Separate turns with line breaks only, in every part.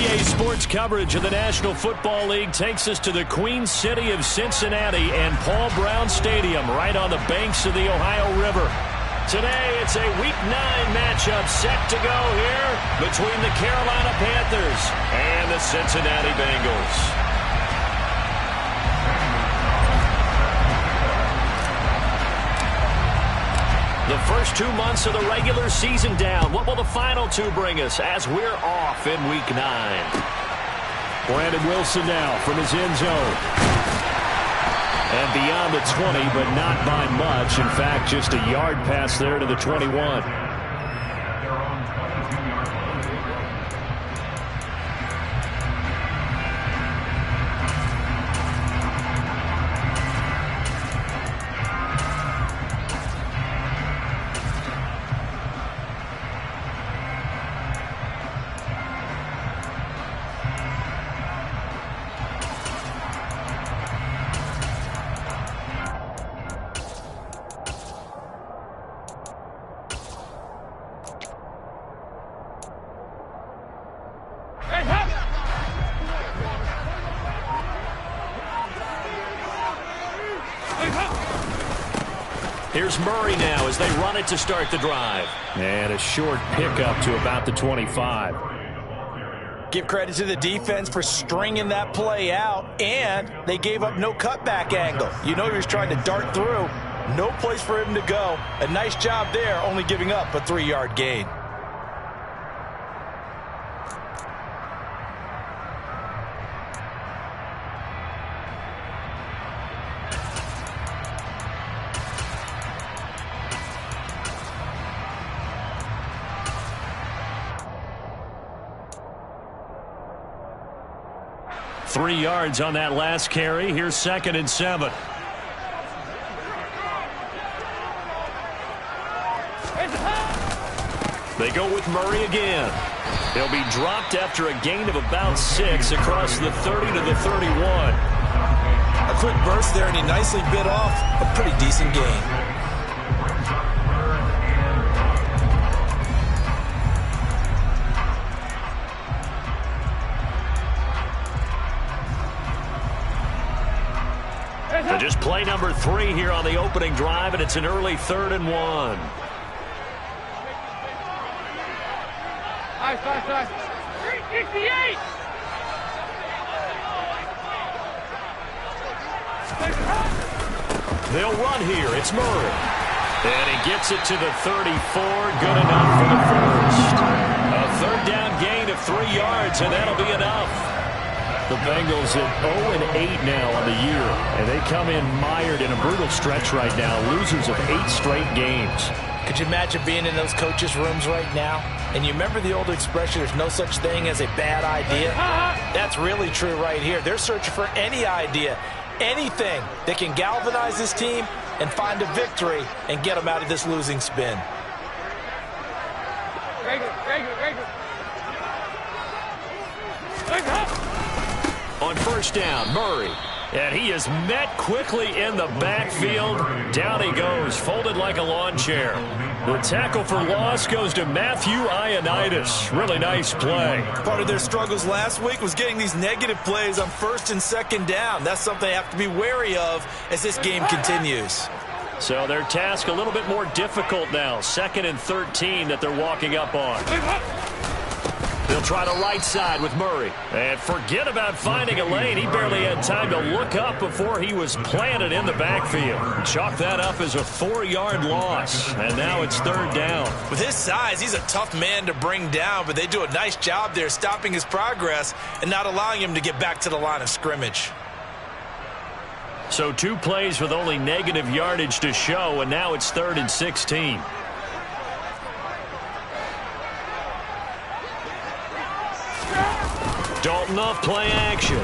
NBA sports coverage of the National Football League takes us to the Queen City of Cincinnati and Paul Brown Stadium right on the banks of the Ohio River. Today, it's a Week 9 matchup set to go here between the Carolina Panthers and the Cincinnati Bengals. The first 2 months of the regular season down. What will the final two bring us as we're off in Week 9? Brandon Wilson now from his end zone. And beyond the 20, but not by much. In fact, just a yard pass there to the 21. Here's Murray now as they run it to start the drive. And a short pickup to about the 25.
Give credit to the defense for stringing that play out, and they gave up no cutback angle. You know he was trying to dart through. No place for him to go. A nice job there, only giving up a 3-yard gain.
Three yards on that last carry. Here's 2nd and 7. They go with Murray again. He'll be dropped after a gain of about 6 across the 30 to the 31.
A quick burst there, and he nicely bit off a pretty decent gain.
So just play number 3 here on the opening drive, and it's an early 3rd and 1.
Nice. 368.
They'll run here. It's Murray. And he gets it to the 34. Good enough for the first. A 3rd down gain of 3 yards, and that'll be enough. The Bengals at 0-8 now on the year, and they come in mired in a brutal stretch right now, losers of 8 straight games.
Could you imagine being in those coaches' rooms right now? And you remember the old expression, there's no such thing as a bad idea? That's really true right here. They're searching for any idea, anything that can galvanize this team and find a victory and get them out of this losing spin.
Very good.
On first down, Murray. And he is met quickly in the backfield. Down he goes, folded like a lawn chair. The tackle for loss goes to Matthew Ioannidis. Really nice play.
Part of their struggles last week was getting these negative plays on 1st and 2nd down. That's something they have to be wary of as this game continues.
So their task a little bit more difficult now. 2nd and 13 that they're walking up on. They'll try the right side with Murray. And forget about finding a lane. He barely had time to look up before he was planted in the backfield. Chalk that up as a 4-yard loss. And now it's 3rd down.
With his size, he's a tough man to bring down, but they do a nice job there stopping his progress and not allowing him to get back to the line of scrimmage.
So 2 plays with only negative yardage to show, and now it's 3rd and 16. Dalton off play action.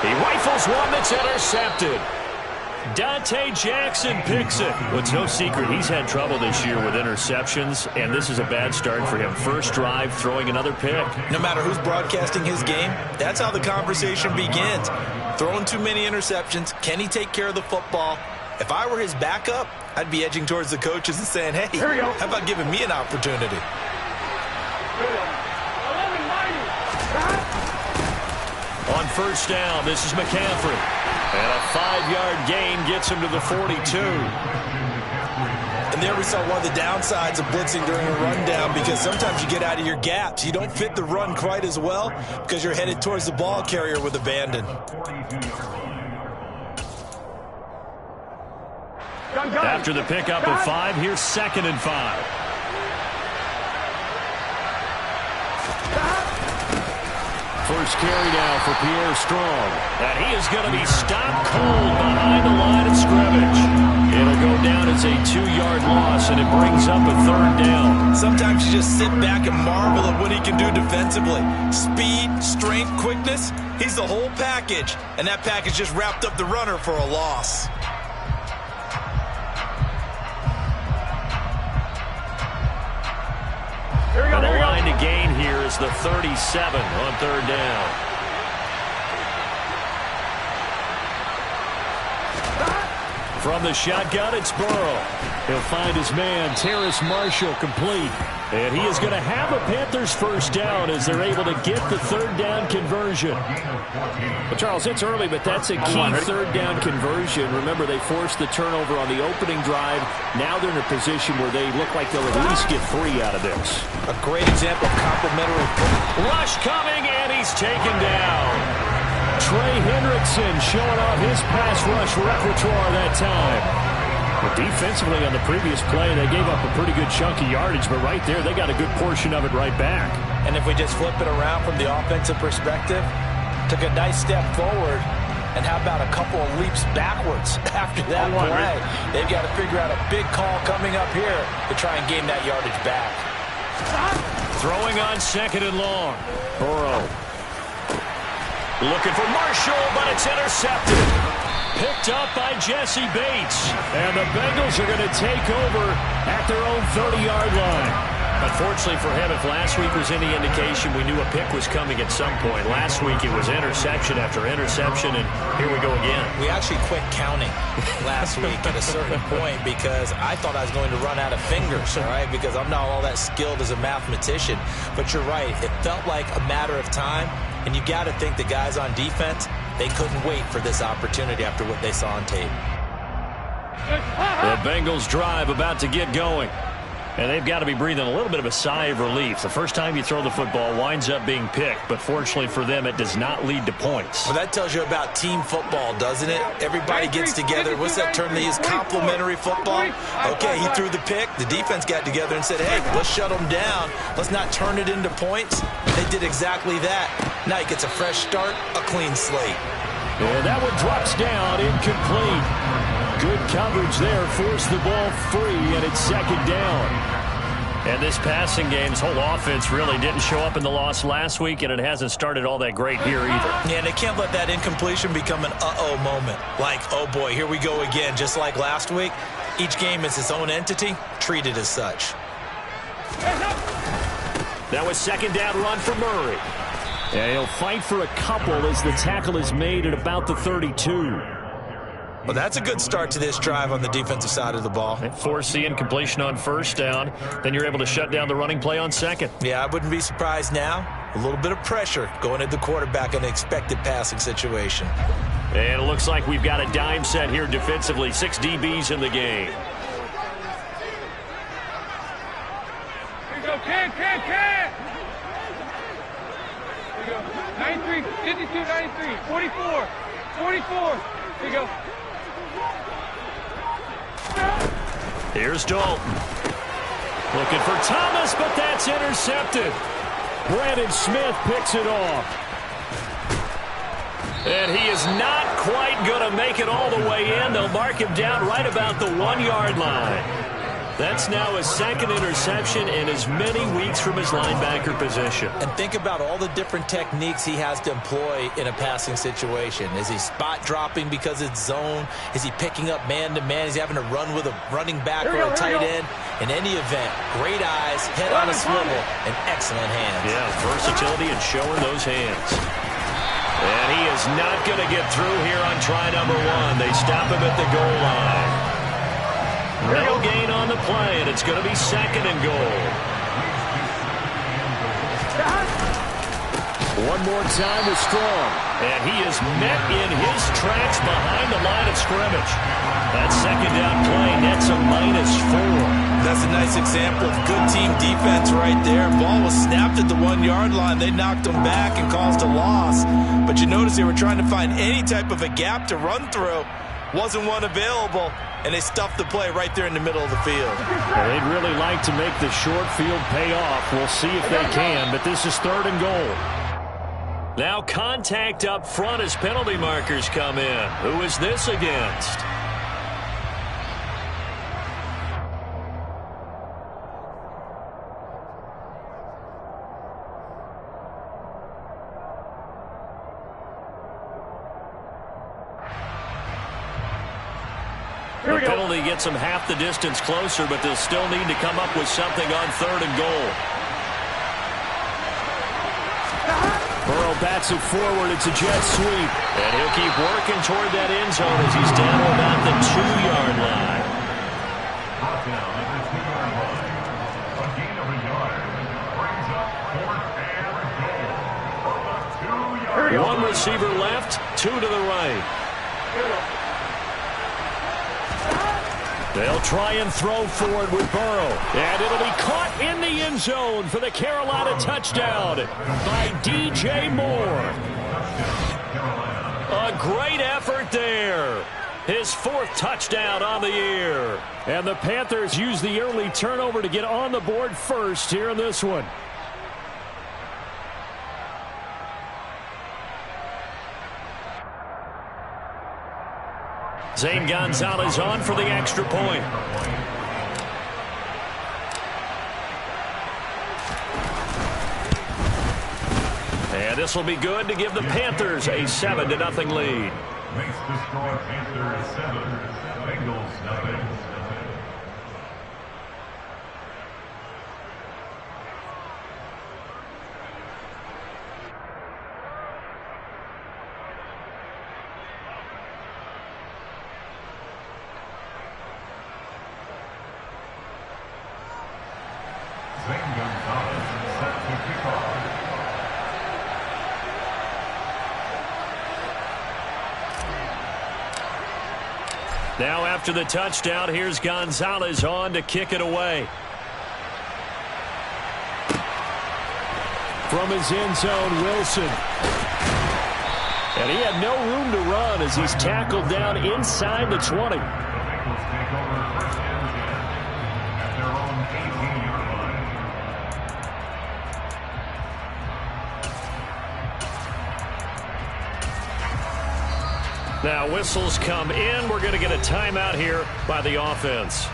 He rifles one that's intercepted. Dante Jackson picks it. Well, it's no secret he's had trouble this year with interceptions, and this is a bad start for him. First drive, throwing another pick.
No matter who's broadcasting his game, that's how the conversation begins. Throwing too many interceptions. Can he take care of the football? If I were his backup, I'd be edging towards the coaches and saying, hey, how about giving me an opportunity?
first down. This is McCaffrey. And a 5-yard gain gets him to the 42.
And there we saw one of the downsides of blitzing during a rundown, because sometimes you get out of your gaps. You don't fit the run quite as well because you're headed towards the ball carrier with abandon.
After the pickup of 5, here's 2nd and 5. First carry now for Pierre Strong. And he is going to be stopped cold behind the line of scrimmage. It'll go down as a 2-yard loss, and it brings up a 3rd down.
Sometimes you just sit back and marvel at what he can do defensively. Speed, strength, quickness, he's the whole package. And that package just wrapped up the runner for a loss.
And the line to gain here is the 37 on 3rd down. From the shotgun, it's Burrow. He'll find his man, Terrace Marshall, complete. And he is going to have a Panthers first down as they're able to get the 3rd down conversion. Well, Charles, it's early, but that's a key 3rd down conversion. Remember, they forced the turnover on the opening drive. Now they're in a position where they look like they'll at least get 3 out of this.
A great example of complementary.
Rush coming, and he's taken down. Trey Hendrickson showing off his pass rush repertoire that time. But defensively on the previous play, they gave up a pretty good chunk of yardage, but right there, they got a good portion of it right back.
And if we just flip it around from the offensive perspective, took a nice step forward, and how about a couple of leaps backwards after that play? They've got to figure out a big call coming up here to try and gain that yardage back.
Throwing on 2nd and long. Burrow. Looking for Marshall, but it's intercepted. Picked up by Jesse Bates. And the Bengals are going to take over at their own 30-yard line. Unfortunately for him, if last week was any indication, we knew a pick was coming at some point. Last week it was interception after interception, and here we go again.
We actually quit counting last week at a certain point because I thought I was going to run out of fingers, all right, because I'm not all that skilled as a mathematician. But you're right. It felt like a matter of time, and you got to think the guys on defense, they couldn't wait for this opportunity after what they saw on tape.
The Bengals drive about to get going. And they've got to be breathing a little bit of a sigh of relief. The first time you throw the football winds up being picked, but fortunately for them, it does not lead to points.
Well, that tells you about team football, doesn't it? Everybody gets together. What's that term they use? Complementary football? Okay, he threw the pick. The defense got together and said, hey, let's shut them down. Let's not turn it into points. They did exactly that. Now he gets a fresh start, a clean slate.
And that one drops down, incomplete. Good coverage there, forced the ball free, and it's 2nd down. And this passing game's whole offense really didn't show up in the loss last week, and it hasn't started all that great here either.
Yeah, and they can't let that incompletion become an uh-oh moment. Like, oh boy, here we go again. Just like last week, each game is its own entity, treated as such.
That was 2nd down run for Murray. And he'll fight for a couple as the tackle is made at about the 32.
Well, that's a good start to this drive on the defensive side of the ball.
Force the incompletion on 1st down. Then you're able to shut down the running play on 2nd.
Yeah, I wouldn't be surprised now. A little bit of pressure going at the quarterback in an expected passing situation.
And it looks like we've got a dime set here defensively. 6 DBs in the game.
Here we go, can. Here we go, 93, 52, 93, 44, 44. Here we go.
Here's Dalton. Looking for Thomas, but that's intercepted. Brandon Smith picks it off. And he is not quite going to make it all the way in. They'll mark him down right about the 1-yard line. That's now his 2nd interception in as many weeks from his linebacker position.
And think about all the different techniques he has to employ in a passing situation. Is he spot dropping because it's zone? Is he picking up man-to-man? Is he having to run with a running back or a tight end? In any event, great eyes, head on a swivel, and excellent hands.
Yeah, versatility and showing those hands. And he is not going to get through here on try number 1. They stop him at the goal line. No gain on the play, and it's going to be 2nd and goal. 1 one more time with Strong. And he is met in his tracks behind the line of scrimmage. That second down play nets a -4.
That's a nice example of good team defense right there. Ball was snapped at the 1-yard line. They knocked him back and caused a loss. But you notice they were trying to find any type of a gap to run through. Wasn't one available, and they stuffed the play right there in the middle of the field.
Well, they'd really like to make the short field pay off. We'll see if they can, but this is 3rd and goal. Now contact up front as penalty markers come in. Who is this against? The penalty gets them half the distance closer, but they'll still need to come up with something on 3rd and goal. Burrow bats it forward. It's a jet sweep. And he'll keep working toward that end zone as he's down to about the 2-yard line.
A gain of a yard brings up 4th and goal.
One receiver left, 2 to the right. They'll try and throw forward with Burrow. And it'll be caught in the end zone for the Carolina touchdown by DJ Moore. A great effort there. His 4th touchdown on the year. And the Panthers use the early turnover to get on the board first here in this one. Zane Gonzalez on for the extra point. And this will be good to give the Panthers a 7-0 lead.
Makes the score Panthers 7, Bengals 0.
Now after the touchdown, here's Gonzalez on to kick it away. From his end zone, Wilson. And he had no room to run as he's tackled down inside the 20.
The Bengals take over 1st and 10 at their own 18-yard line.
Now whistles come in. We're going to get a timeout here by the offense.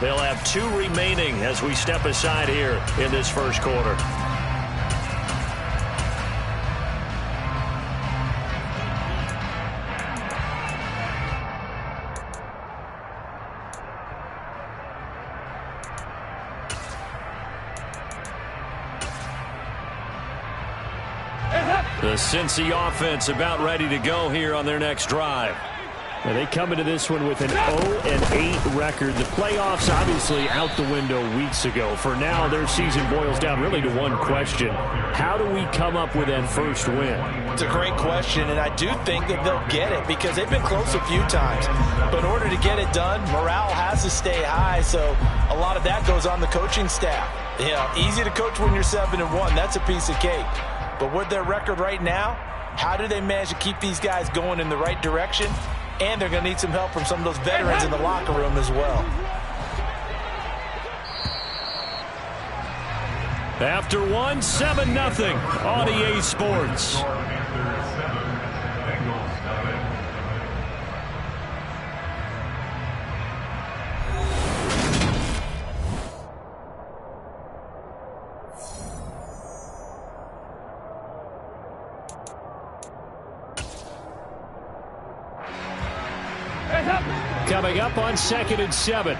They'll have 2 remaining as we step aside here in this first quarter. The Cincy offense about ready to go here on their next drive. And they come into this one with an 0-8 record. The playoffs obviously out the window weeks ago. For now, their season boils down really to one question. How do we come up with that first win?
It's a great question, and I do think that they'll get it because they've been close a few times. But in order to get it done, morale has to stay high, so a lot of that goes on the coaching staff. You know, easy to coach when you're 7-1. That's a piece of cake. But with their record right now, how do they manage to keep these guys going in the right direction? And they're going to need some help from some of those veterans in the locker room as well.
After one, 7-0 on EA Sports. Coming up on 2nd and 7.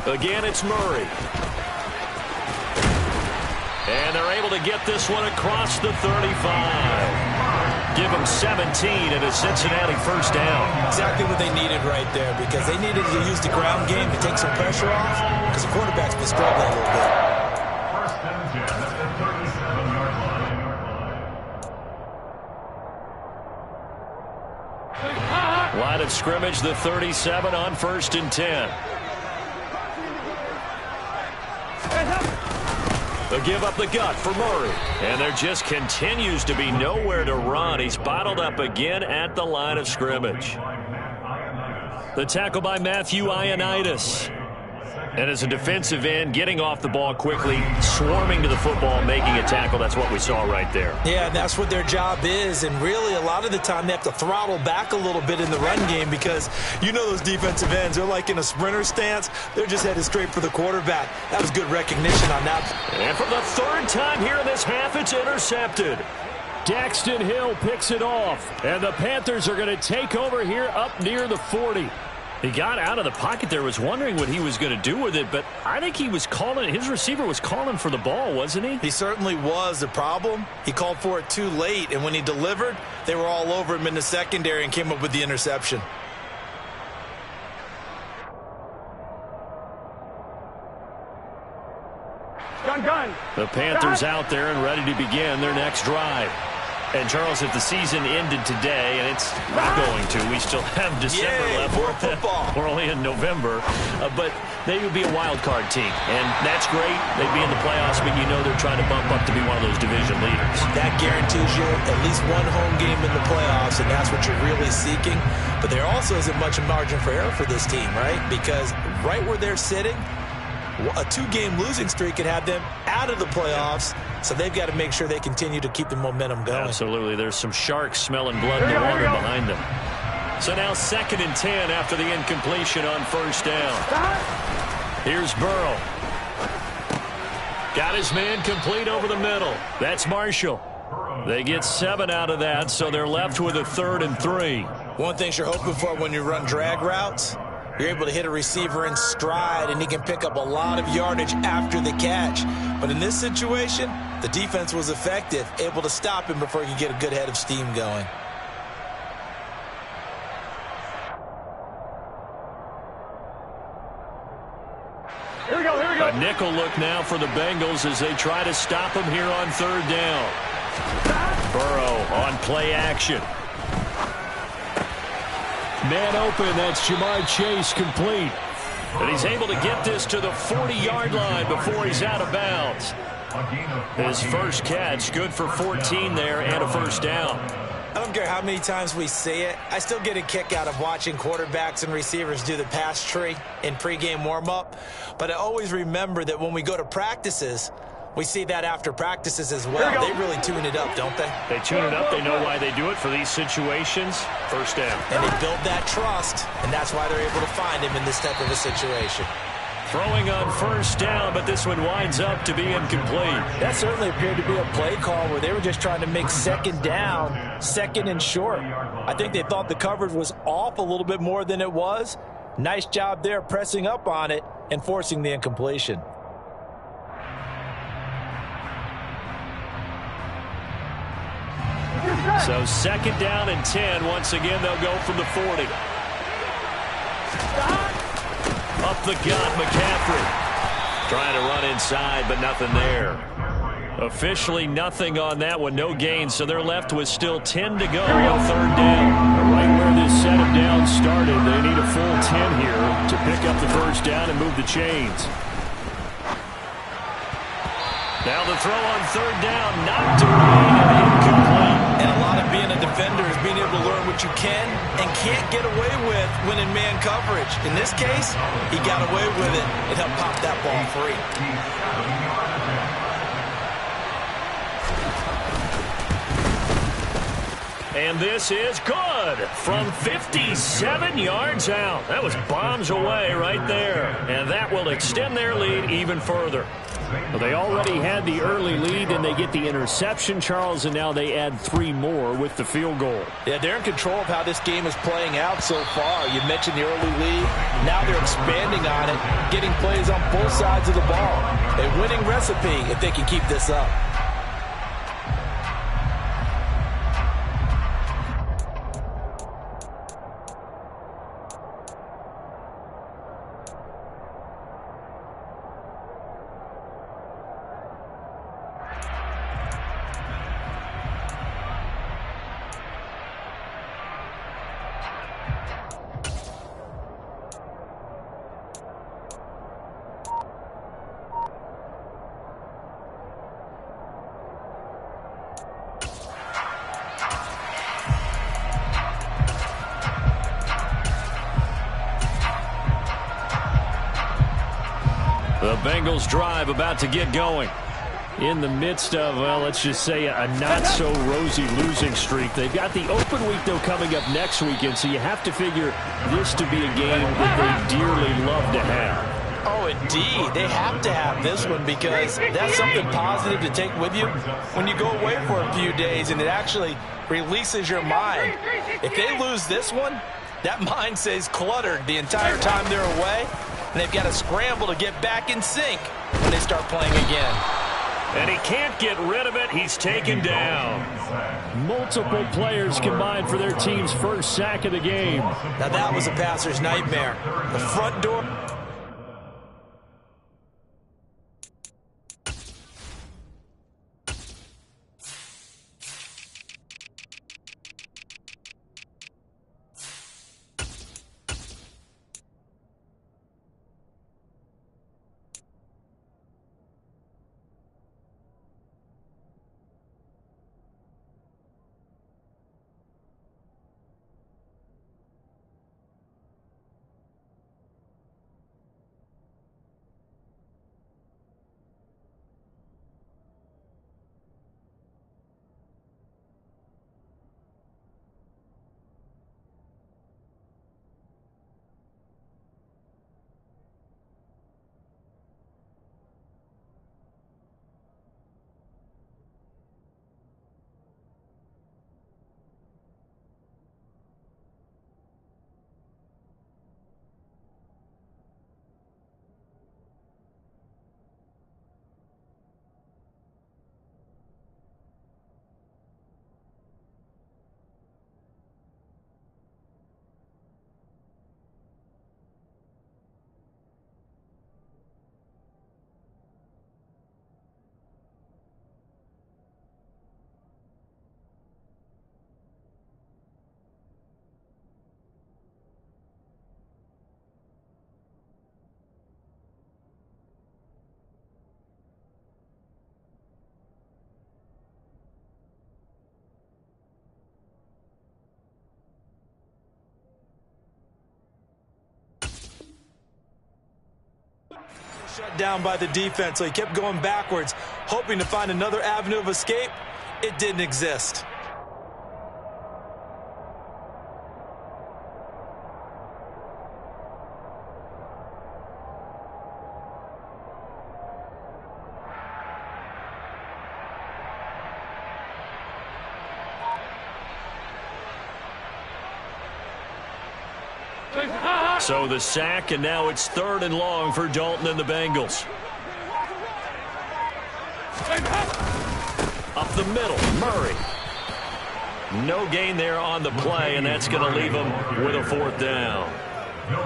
Again, it's Murray. And they're able to get this one across the 35. give them 17 and a Cincinnati first down.
Exactly what they needed right there, because they needed to use the ground game to take some pressure off, because the quarterback's been struggling a little bit.
First and 10 at the 37-yard line.
Line of scrimmage, the 37 on 1st and 10. They'll give up the gut for Murray. And there just continues to be nowhere to run. He's bottled up again at the line of scrimmage. The tackle by Matthew Ioannidis. And as a defensive end, getting off the ball quickly, swarming to the football, making a tackle. That's what we saw right there.
Yeah, and that's what their job is. And really, a lot of the time, they have to throttle back a little bit in the run game, because you know those defensive ends, they're like in a sprinter stance. They're just headed straight for the quarterback. That was good recognition on that.
And for the third time here in this half, it's intercepted. Daxton Hill picks it off. And the Panthers are going to take over here up near the 40. He got out of the pocket there, was wondering what he was going to do with it, but I think he was calling, his receiver was calling for the ball, wasn't he?
He certainly was. The problem, he called for it too late, and when he delivered, they were all over him in the secondary and came up with the interception.
Gun.
The Panthers out there and ready to begin their next drive. And, Charles, if the season ended today, and it's not going to, we still have December left.
More football.
We're only in November. But they would be a wild card team. And that's great. They'd be in the playoffs, but you know they're trying to bump up to be one of those division leaders.
That guarantees you at least one home game in the playoffs, and that's what you're really seeking. But there also isn't much margin for error for this team, right? Because right where they're sitting, a 2-game losing streak could have them out of the playoffs, so they've got to make sure they continue to keep the momentum going.
Absolutely. There's some sharks smelling blood in the water behind them. So now 2nd and 10 after the incompletion on 1st down. Here's Burrow. Got his man complete over the middle. That's Marshall. They get 7 out of that, so they're left with a 3rd and 3.
One thing you're hoping for when you run drag routes, you're able to hit a receiver in stride, and he can pick up a lot of yardage after the catch. But in this situation, the defense was effective, able to stop him before he could get a good head of steam going.
Here we go.
A nickel look now for the Bengals as they try to stop him here on 3rd down. Burrow on play action. Man open, that's Jamar Chase complete. And he's able to get this to the 40-yard line before he's out of bounds. His first catch, good for 14 there and a 1st down.
I don't care how many times we see it. I still get a kick out of watching quarterbacks and receivers do the pass tree in pregame warm-up. But I always remember that when we go to practices, we see that after practices as well. They really tune it up, don't they?
They tune it up. They know why they do it for these situations. 1st down.
And they build that trust, and that's why they're able to find him in this type of a situation.
Throwing on 1st down, but this one winds up to be incomplete.
That certainly appeared to be a play call where they were just trying to make 2nd down, 2nd and short. I think they thought the coverage was off a little bit more than it was. Nice job there pressing up on it and forcing the incompletion.
So 2nd down and 10. Once again, they'll go from the 40. Up the gut, McCaffrey. Trying to run inside, but nothing there. Officially nothing on that one. No gain, so they're left with still 10 to go on 3rd down. Right where this set of downs started, they need a full 10 here to pick up the 1st down and move the chains. Now the throw on 3rd down, knocked away and incomplete.
And a lot of being a defender is being able to learn what you can and can't get away with when in man coverage. In this case, he got away with it and helped pop that ball free.
And this is good from 57 yards out. That was bombs away right there. And that will extend their lead even further. Well, they already had the early lead, and they get the interception, Charles, and now they add 3 more with the field goal.
Yeah, they're in control of how this game is playing out so far. You mentioned the early lead. Now they're expanding on it, getting plays on both sides of the ball. A winning recipe if they can keep this up.
The Bengals drive about to get going. In the midst of, well, let's just say a not-so-rosy losing streak. They've got the open week, though, coming up next weekend, so you have to figure this to be a game that they dearly love to have.
Oh, indeed. They have to have this one because that's something positive to take with you when you go away for a few days, and it actually releases your mind. If they lose this one, that mind stays cluttered the entire time they're away, and they've got to scramble to get back in sync when they start playing again.
And he can't get rid of it. He's taken down. Multiple players combined for their team's first sack of the game.
Now that was a passer's nightmare. The front door. Shut down by the defense, so he kept going backwards, hoping to find another avenue of escape. It didn't exist.
So the sack, and now it's 3rd and long for Dalton and the Bengals. Up the middle, Murray. No gain there on the play, and that's going to leave him with a 4th down.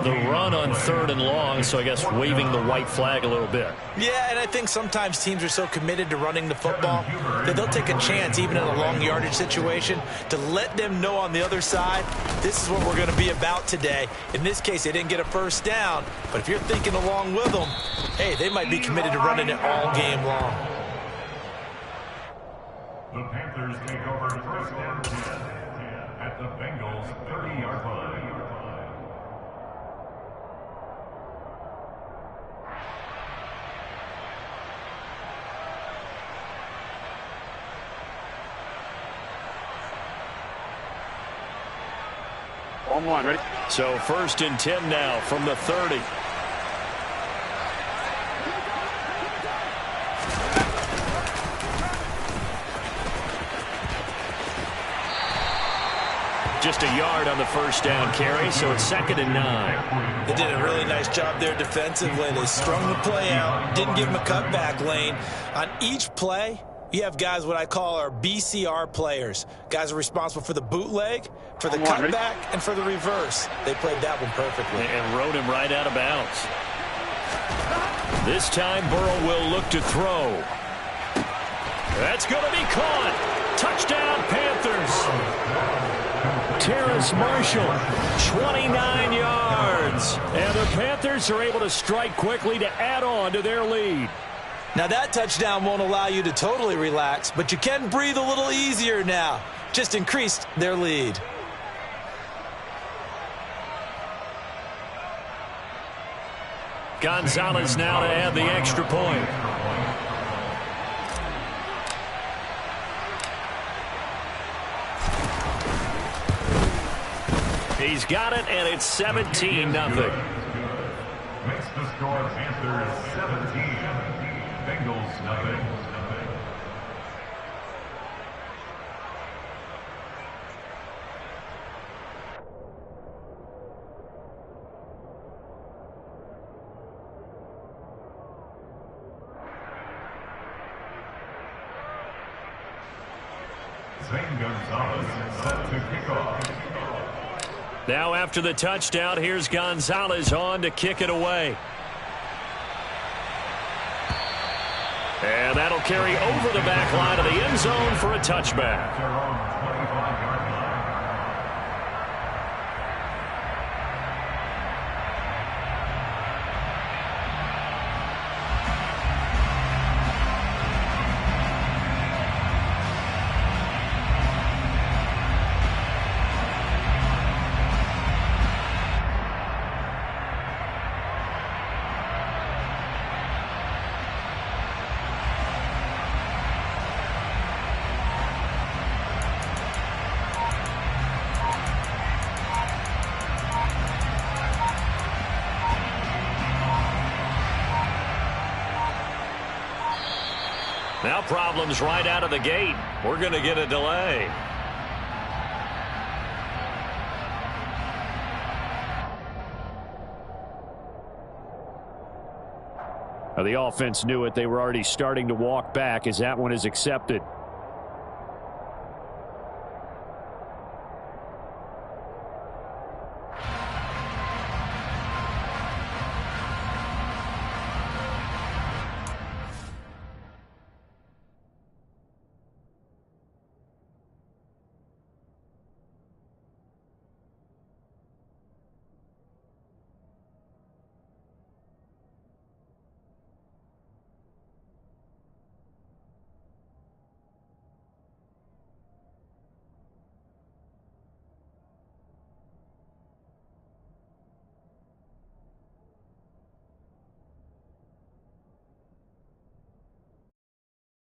The run on 3rd and long, so I guess waving the white flag a little bit.
Yeah, and I think sometimes teams are so committed to running the football that they'll take a chance, even in a long yardage situation, to let them know on the other side, this is what we're going to be about today. In this case, they didn't get a 1st down, but if you're thinking along with them, hey, they might be committed to running it all game long.
The Panthers take over 1st and 10 at the Bengals' 30-yard line.
On one, ready?
So 1st and 10 now from the 30. Just a yard on the 1st down carry, so it's 2nd and 9.
They did a really nice job there defensively. They strung the play out, didn't give him a cutback lane. On each play, you have guys what I call our BCR players. Guys are responsible for the bootleg, for the cutback, and for the reverse. They played that one perfectly.
And rode him right out of bounds. This time, Burrow will look to throw. That's going to be caught. Touchdown, Panthers. Terrace Marshall, 29 yards. And the Panthers are able to strike quickly to add on to their lead.
Now that touchdown won't allow you to totally relax, but you can breathe a little easier now. Just increased their lead.
Gonzalez now to add the extra point. He's got it, and it's 17-0.
Makes the score Panthers 17, Bengals nothing. Gonzalez set to kick off.
Now after the touchdown, here's Gonzalez on to kick it away. And that'll carry over the back line of the end zone for a touchback. Now problems right out of the gate. We're going to get a delay. The offense knew it. They were already starting to walk back as that one is accepted.